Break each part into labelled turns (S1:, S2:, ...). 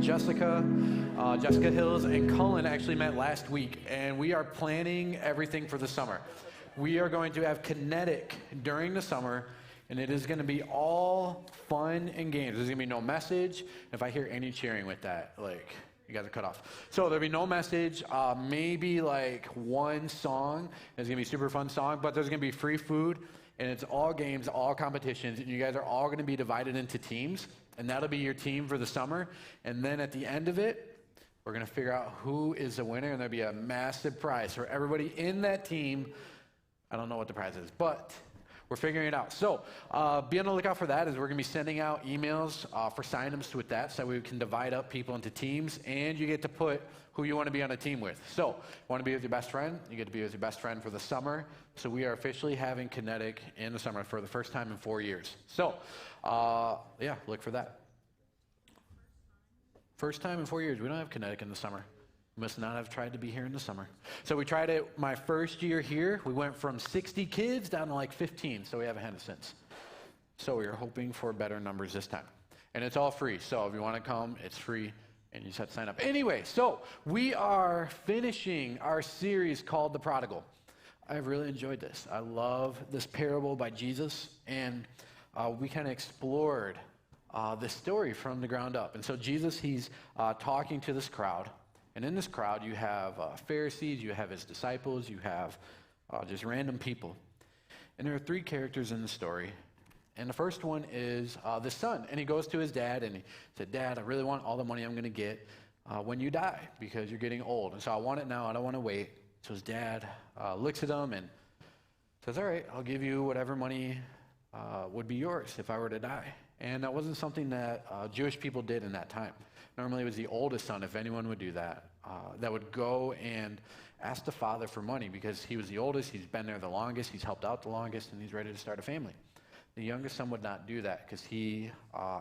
S1: Jessica Hills, and Cullen actually met last week, and we are planning everything for the summer. We are going to have Kinetic during the summer, and it is going to be all fun and games. There's going to be no message. If I hear any cheering with that, like, you guys are cut off. So there'll be no message, maybe like one song. It's going to be a super fun song, but there's going to be free food, and it's all games, all competitions, and you guys are all going to be divided into teams, and that'll be your team for the summer. And then at the end of it, we're going to figure out who is the winner, and there'll be a massive prize for everybody in that team. I don't know what the prize is, but we're figuring it out. So be on the lookout for that, as we're going to be sending out emails for sign-ups with that, so we can divide up people into teams, and you get to put who you want to be on a team with. So you want to be with your best friend, you get to be with your best friend for the summer. So we are officially having Kinetic in the summer for the first time in 4 years. So yeah, look for that. First time in 4 years, we don't have Kinetic in the summer. Must not have tried to be here in the summer. So we tried it my first year here. We went from 60 kids down to like 15, so we haven't had it since. So we are hoping for better numbers this time. And it's all free, so if you want to come, it's free, and you just have to sign up. Anyway, so we are finishing our series called The Prodigal. I've really enjoyed this. I love this parable by Jesus, and we kind of explored this story from the ground up. And so Jesus, he's talking to this crowd. And in this crowd, you have Pharisees, you have his disciples, you have just random people. And there are three characters in the story. And the first one is the son. And he goes to his dad, and he said, "Dad, I really want all the money I'm going to get when you die, because you're getting old. And so I want it now. I don't want to wait." So his dad looks at him and says, "All right, I'll give you whatever money would be yours if I were to die." And that wasn't something that Jewish people did in that time. Normally, it was the oldest son, if anyone would do that, that would go and ask the father for money, because he was the oldest, he's been there the longest, he's helped out the longest, and he's ready to start a family. The youngest son would not do that, because he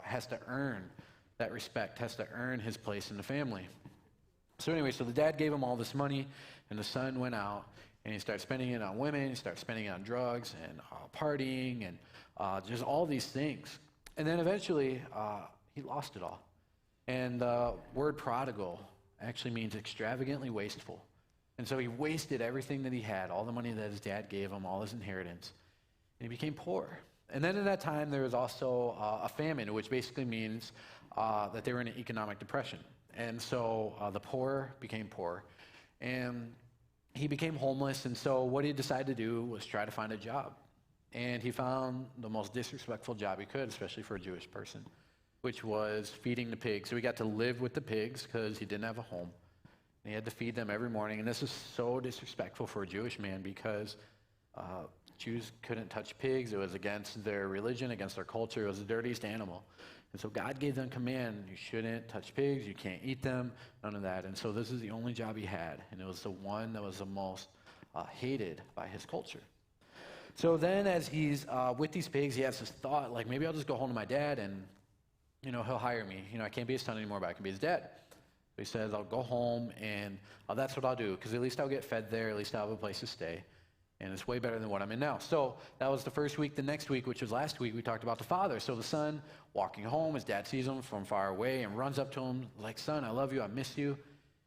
S1: has to earn that respect, has to earn his place in the family. So anyway, so the dad gave him all this money, and the son went out, and he started spending it on women, he started spending it on drugs, and partying, and just all these things. And then eventually, he lost it all. And the word prodigal actually means extravagantly wasteful. And so he wasted everything that he had, all the money that his dad gave him, all his inheritance, and he became poor. And then in that time, there was also a famine, which basically means that they were in an economic depression. And so the poor became poor, and he became homeless. And so what he decided to do was try to find a job. And he found the most disrespectful job he could, especially for a Jewish person, which was feeding the pigs. So he got to live with the pigs because he didn't have a home. And he had to feed them every morning. And this is so disrespectful for a Jewish man, because Jews couldn't touch pigs. It was against their religion, against their culture. It was the dirtiest animal. And so God gave them command: you shouldn't touch pigs, you can't eat them, none of that. And so this is the only job he had, and it was the one that was the most hated by his culture. So then as he's with these pigs, he has this thought, like, maybe I'll just go home to my dad, and he'll hire me. I can't be his son anymore, but I can be his dad. So he says, I'll go home, and that's what I'll do, because at least I'll get fed there, at least I'll have a place to stay. And it's way better than what I'm in now. So that was the first week. The next week, which was last week, we talked about the father. So the son walking home, his dad sees him from far away and runs up to him like, "Son, I love you, I miss you."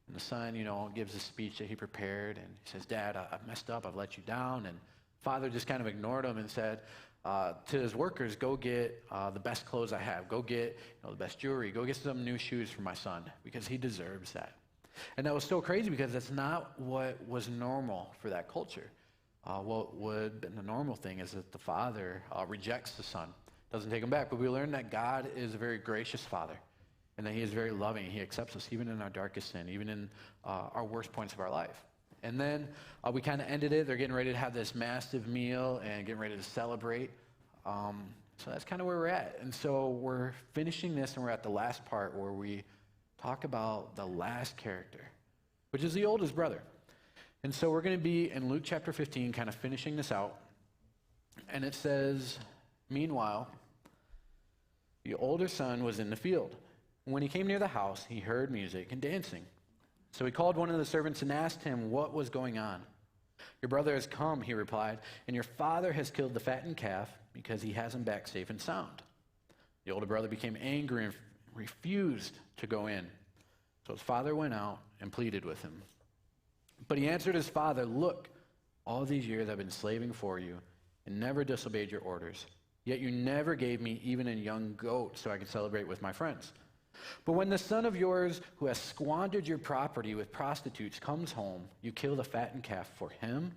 S1: And the son, gives a speech that he prepared, and he says, "Dad, I've messed up, I've let you down." And father just kind of ignored him and said to his workers, "Go get the best clothes I have. Go get the best jewelry. Go get some new shoes for my son, because he deserves that." And that was so crazy, because that's not what was normal for that culture. What would have been the normal thing is that the father rejects the son, doesn't take him back. But we learned that God is a very gracious father, and that he is very loving. He accepts us even in our darkest sin, even in our worst points of our life. And then we kind of ended it. They're getting ready to have this massive meal and getting ready to celebrate. So that's kind of where we're at. And so we're finishing this, and we're at the last part where we talk about the last character, which is the oldest brother. And so we're going to be in Luke chapter 15, kind of finishing this out. And it says, "Meanwhile, the older son was in the field. When he came near the house, he heard music and dancing. So he called one of the servants and asked him what was going on. 'Your brother has come,' he replied, 'and your father has killed the fattened calf because he has him back safe and sound.' The older brother became angry and refused to go in. So his father went out and pleaded with him. But he answered his father, look, all these years I've been slaving for you and never disobeyed your orders. Yet you never gave me even a young goat so I could celebrate with my friends. But when the son of yours who has squandered your property with prostitutes comes home, you kill the fattened calf for him?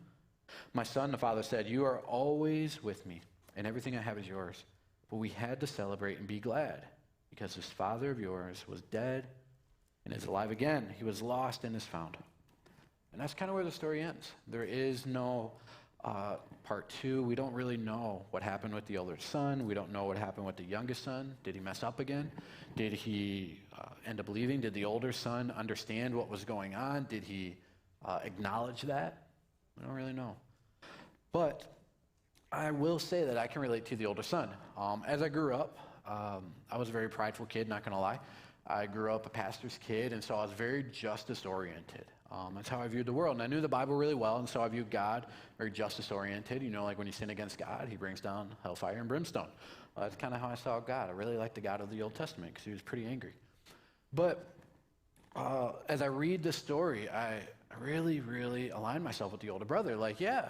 S1: My son, the father said, you are always with me, and everything I have is yours. But we had to celebrate and be glad, because this father of yours was dead and is alive again. He was lost and is found. And that's kind of where the story ends. There is no part two. We don't really know what happened with the older son. We don't know what happened with the youngest son. Did he mess up again? Did he end up leaving? Did the older son understand what was going on? Did he acknowledge that? We don't really know. But I will say that I can relate to the older son. As I grew up, I was a very prideful kid, not going to lie. I grew up a pastor's kid, and so I was very justice-oriented. That's how I viewed the world. And I knew the Bible really well, and so I viewed God very justice-oriented. You know, like when you sin against God, he brings down hellfire and brimstone. That's kind of how I saw God. I really liked the God of the Old Testament because he was pretty angry. But as I read the story, I really, really aligned myself with the older brother. Like, yeah,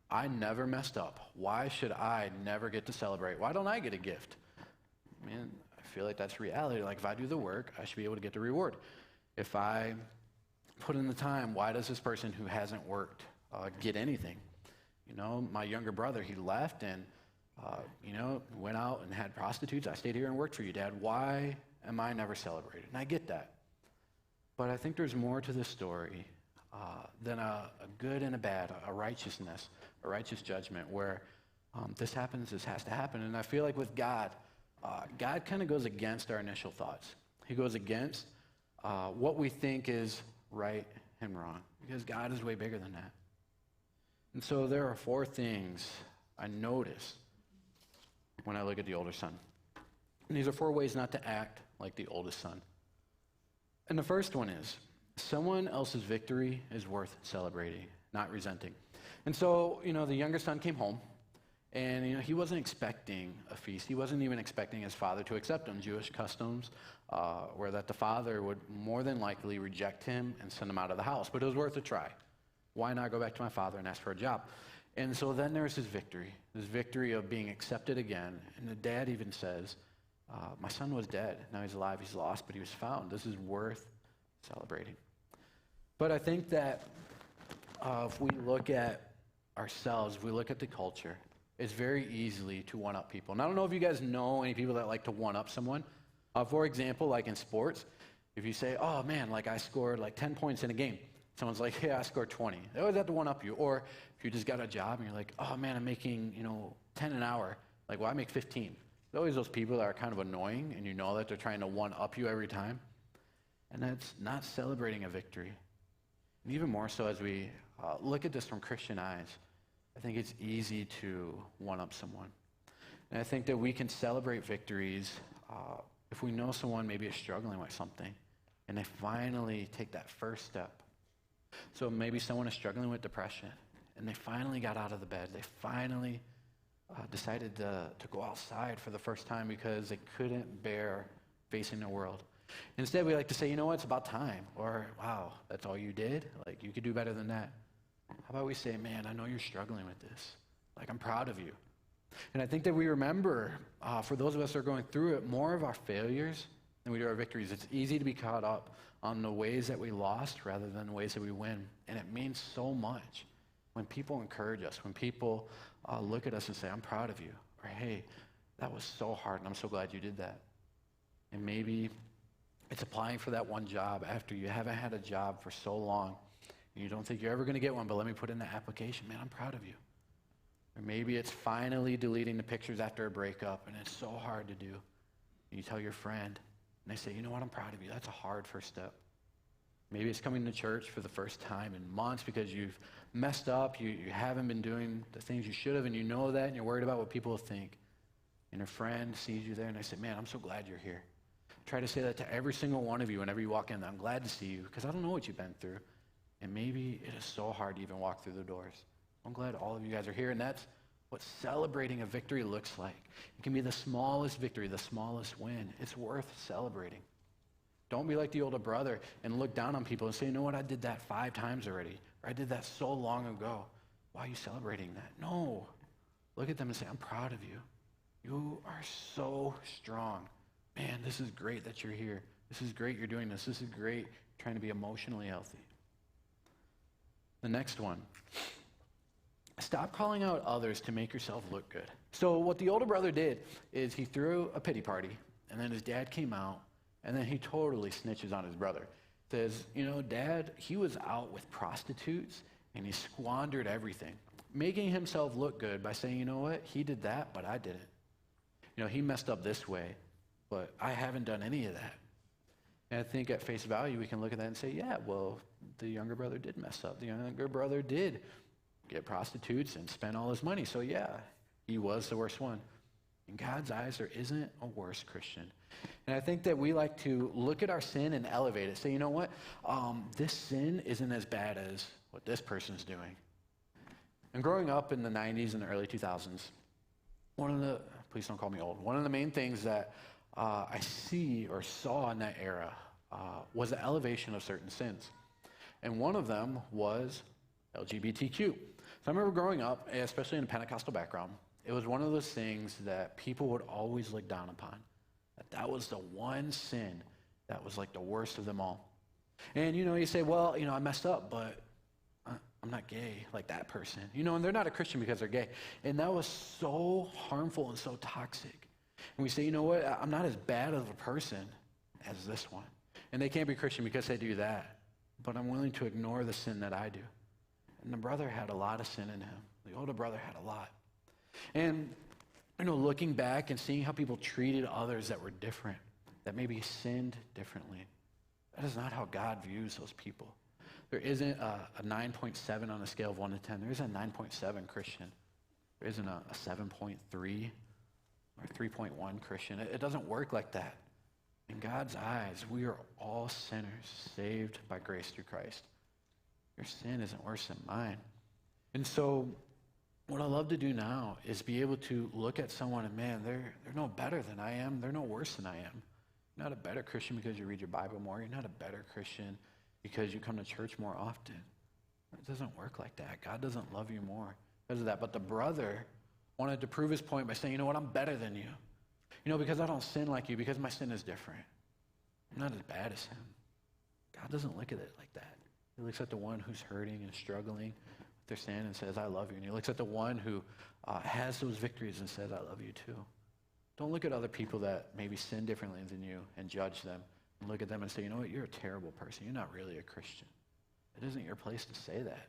S1: I never messed up. Why should I never get to celebrate? Why don't I get a gift? I mean, I feel like that's reality. Like, if I do the work, I should be able to get the reward. If I put in the time, why does this person who hasn't worked get anything? You know, my younger brother, he left and, went out and had prostitutes. I stayed here and worked for you, Dad. Why am I never celebrated? And I get that. But I think there's more to this story than a good and a bad, a righteousness, a righteous judgment where this happens, this has to happen. And I feel like with God, God kind of goes against our initial thoughts. He goes against what we think is right and wrong, because God is way bigger than that. And so there are 4 things I notice when I look at the older son. And these are 4 ways not to act like the oldest son. And the first one is, someone else's victory is worth celebrating, not resenting. And so, the younger son came home, and, he wasn't expecting a feast. He wasn't even expecting his father to accept him. Jewish customs were that the father would more than likely reject him and send him out of the house. But it was worth a try. Why not go back to my father and ask for a job? And so then there's his victory of being accepted again. And the dad even says, my son was dead. Now he's alive. He's lost, but he was found. This is worth celebrating. But I think that if we look at ourselves, if we look at the culture, it's very easily to one-up people. And I don't know if you guys know any people that like to one-up someone. For example, like in sports, if you say, oh man, like I scored like 10 points in a game. Someone's like, yeah, I scored 20. They always have to one-up you. Or if you just got a job and you're like, oh man, I'm making, 10 an hour. Like, well, I make 15. There's always those people that are kind of annoying, and you know that they're trying to one-up you every time. And that's not celebrating a victory. And even more so as we look at this from Christian eyes, I think it's easy to one-up someone. And I think that we can celebrate victories if we know someone maybe is struggling with something, and they finally take that first step. So maybe someone is struggling with depression, and they finally got out of the bed. They finally decided to go outside for the first time because they couldn't bear facing the world. Instead, we like to say, you know what, it's about time. Or, wow, that's all you did? Like, you could do better than that. How about we say, man, I know you're struggling with this. Like, I'm proud of you. And I think that we remember, for those of us that are going through it, more of our failures than we do our victories. It's easy to be caught up on the ways that we lost rather than the ways that we win. And it means so much when people encourage us, when people look at us and say, I'm proud of you. Or, hey, that was so hard, and I'm so glad you did that. And maybe it's applying for that one job after you haven't had a job for so long. And you don't think you're ever going to get one, but let me put in the application. Man, I'm proud of you. Or maybe it's finally deleting the pictures after a breakup, and it's so hard to do. And you tell your friend, and they say, you know what, I'm proud of you. That's a hard first step. Maybe it's coming to church for the first time in months because you've messed up, you haven't been doing the things you should have, and you know that, and you're worried about what people will think. And a friend sees you there, and they say, man, I'm so glad you're here. Try to say that to every single one of you whenever you walk in. I'm glad to see you because I don't know what you've been through. And maybe it is so hard to even walk through the doors. I'm glad all of you guys are here, and that's what celebrating a victory looks like. It can be the smallest victory, the smallest win. It's worth celebrating. Don't be like the older brother and look down on people and say, you know what, I did that 5 times already. Or I did that so long ago. Why are you celebrating that? No. Look at them and say, I'm proud of you. You are so strong. Man, this is great that you're here. This is great you're doing this. This is great trying to be emotionally healthy. The next one. Stop calling out others to make yourself look good. So what the older brother did is he threw a pity party, and then his dad came out, and then he totally snitches on his brother. Says, you know, Dad, he was out with prostitutes, and he squandered everything, making himself look good by saying, you know what, he did that, but I didn't. You know, he messed up this way, but I haven't done any of that. And I think at face value, we can look at that and say, yeah, well, the younger brother did mess up. The younger brother did get prostitutes and spend all his money. So yeah, he was the worst one. In God's eyes, there isn't a worse Christian. And I think that we like to look at our sin and elevate it. Say, you know what? This sin isn't as bad as what this person's doing. And growing up in the 90s and the early 2000s, please don't call me old, one of the main things that I see or saw in that era was the elevation of certain sins. And one of them was LGBTQ. So I remember growing up, especially in a Pentecostal background, it was one of those things that people would always look down upon. That was the one sin that was like the worst of them all. And, you know, you say, well, you know, I messed up, but I'm not gay like that person. You know, and they're not a Christian because they're gay. And that was so harmful and so toxic. And we say, you know what, I'm not as bad of a person as this one. And they can't be Christian because they do that. But I'm willing to ignore the sin that I do. And the brother had a lot of sin in him. The older brother had a lot. And, you know, looking back and seeing how people treated others that were different, that maybe sinned differently, that is not how God views those people. There isn't a 9.7 on a scale of 1 to 10. There isn't a 9.7 Christian. There isn't a 7.3 or 3.1 Christian. It doesn't work like that. In God's eyes, we are all sinners saved by grace through Christ. Your sin isn't worse than mine. And so what I love to do now is be able to look at someone and, man, they're no better than I am. They're no worse than I am. You're not a better Christian because you read your Bible more. You're not a better Christian because you come to church more often. It doesn't work like that. God doesn't love you more because of that. But the brother wanted to prove his point by saying, you know what, I'm better than you. You know, because I don't sin like you, because my sin is different. I'm not as bad as him. God doesn't look at it like that. He looks at the one who's hurting and struggling with their sin and says, I love you. And he looks at the one who has those victories and says, I love you too. Don't look at other people that maybe sin differently than you and judge them. And look at them and say, you know what, you're a terrible person. You're not really a Christian. It isn't your place to say that.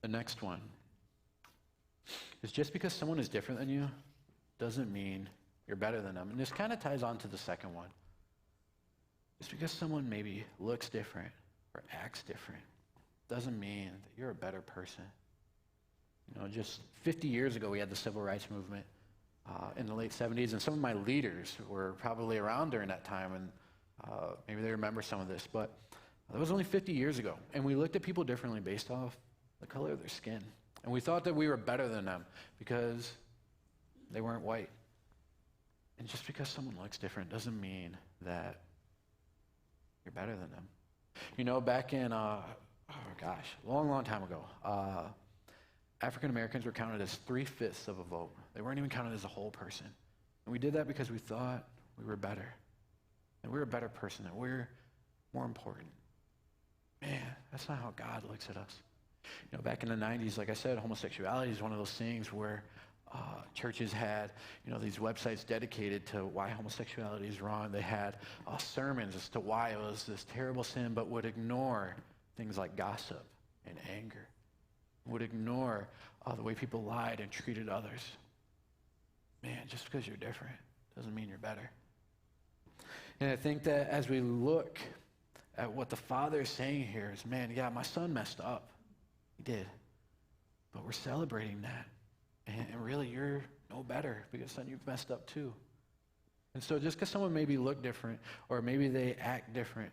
S1: The next one is just because someone is different than you doesn't mean you're better than them. And this kind of ties on to the second one. Just because someone maybe looks different or acts different doesn't mean that you're a better person. You know, just 50 years ago, we had the civil rights movement in the late 70s, and some of my leaders were probably around during that time, and maybe they remember some of this, but that was only 50 years ago, and we looked at people differently based off the color of their skin, and we thought that we were better than them because they weren't white. And just because someone looks different doesn't mean that you're better than them. You know, back in, a long time ago, African Americans were counted as 3/5 of a vote. They weren't even counted as a whole person. And we did that because we thought we were better. And we're a better person, that we're more important. Man, that's not how God looks at us. You know, back in the 90s, like I said, homosexuality is one of those things where churches had, you know, these websites dedicated to why homosexuality is wrong. They had sermons as to why it was this terrible sin, but would ignore things like gossip and anger. Would ignore the way people lied and treated others. Man, just because you're different doesn't mean you're better. And I think that as we look at what the Father is saying here is, man, yeah, my son messed up. He did. But we're celebrating that. And really, you're no better because, son, you've messed up too. And so just because someone maybe look different or maybe they act different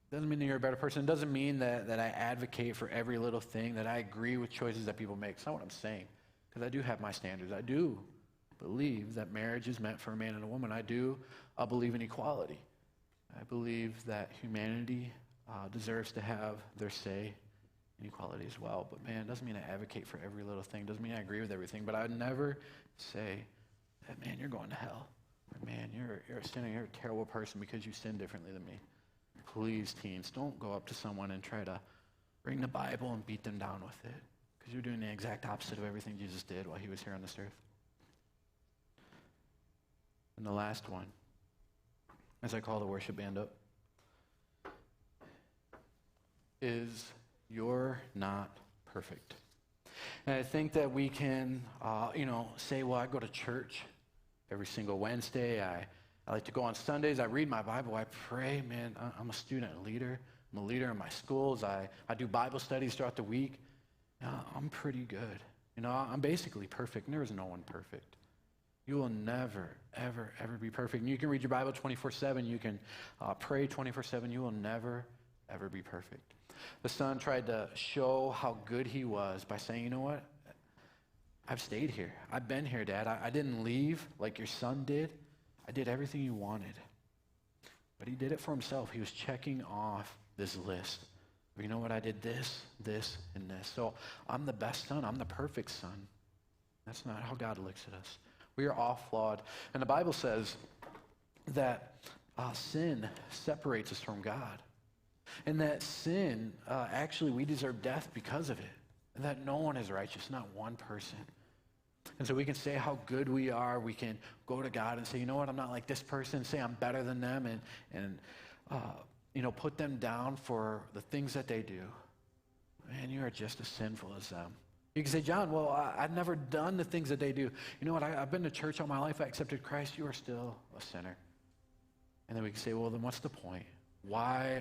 S1: doesn't mean that you're a better person. It doesn't mean that I advocate for every little thing, that I agree with choices that people make. It's not what I'm saying, because I do have my standards. I do believe that marriage is meant for a man and a woman. I do believe in equality. I believe that humanity deserves to have their say in equality as well. But man, it doesn't mean I advocate for every little thing. Doesn't mean I agree with everything. But I would never say that, man, you're going to hell. Or, man, you're a sinner. You're a terrible person because you sin differently than me. Please, teens, don't go up to someone and try to bring the Bible and beat them down with it. Because you're doing the exact opposite of everything Jesus did while he was here on this earth. And the last one, as I call the worship band up, is you're not perfect. And I think that we can, say, well, I go to church every single Wednesday. I like to go on Sundays. I read my Bible. I pray. Man, I'm a student leader. I'm a leader in my schools. I do Bible studies throughout the week. I'm pretty good. I'm basically perfect. And there is no one perfect. You will never, ever, ever be perfect. And you can read your Bible 24/7. You can pray 24/7. You will never, ever be perfect. The son tried to show how good he was by saying, you know what? I've stayed here. I've been here, Dad. I didn't leave like your son did. I did everything you wanted. But he did it for himself. He was checking off this list. You know what? I did this, this, and this. So I'm the best son. I'm the perfect son. That's not how God looks at us. We are all flawed. And the Bible says that sin separates us from God. And that sin, actually, we deserve death because of it. And that no one is righteous, not one person. And so we can say how good we are. We can go to God and say, you know what, I'm not like this person. Say I'm better than them and put them down for the things that they do. Man, you are just as sinful as them. You can say, John, well, I've never done the things that they do. You know what, I've been to church all my life. I accepted Christ. You are still a sinner. And then we can say, well, then what's the point? Why